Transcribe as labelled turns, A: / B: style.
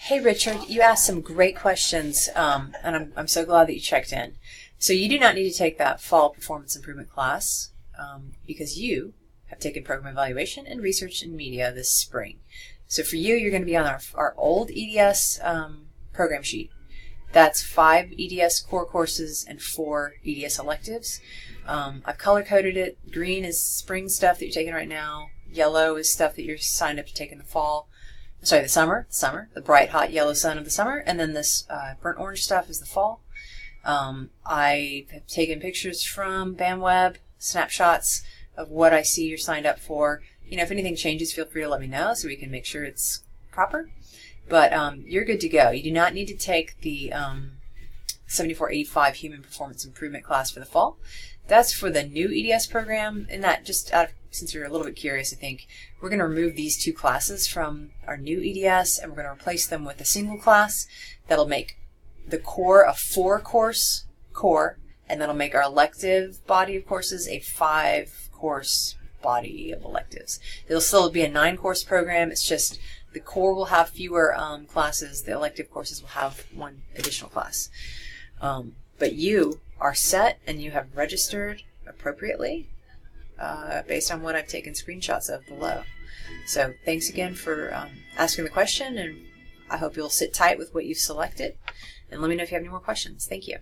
A: Hey Richard, you asked some great questions, and I'm so glad that you checked in. So you do not need to take that fall performance improvement class because you have taken program evaluation and research and media this spring. So for you, you're going to be on our old EDS program sheet. That's 5 EDS core courses and 4 EDS electives. I've color-coded it. Green is spring stuff that you're taking right now. Yellow is stuff that you're signed up to take in the fall. Sorry, the summer, the bright, hot yellow sun of the summer. And then this burnt orange stuff is the fall. I have taken pictures from BAMWeb, snapshots of what I see you're signed up for. You know, if anything changes, feel free to let me know so we can make sure it's proper. But you're good to go. You do not need to take the 7485 Human Performance Improvement class for the fall. That's for the new EDS program. And that just since you're a little bit curious, I think we're going to remove these 2 classes from our new EDS, and we're going to replace them with a single class that'll make the core a 4-course core, and that'll make our elective body of courses a 5-course body of electives. It'll still be a 9-course program. It's just the core will have fewer classes. The elective courses will have 1 additional class. But you are set, and you have registered appropriately based on what I've taken screenshots of below. So thanks again for asking the question, and I hope you'll sit tight with what you've selected. And let me know if you have any more questions. Thank you.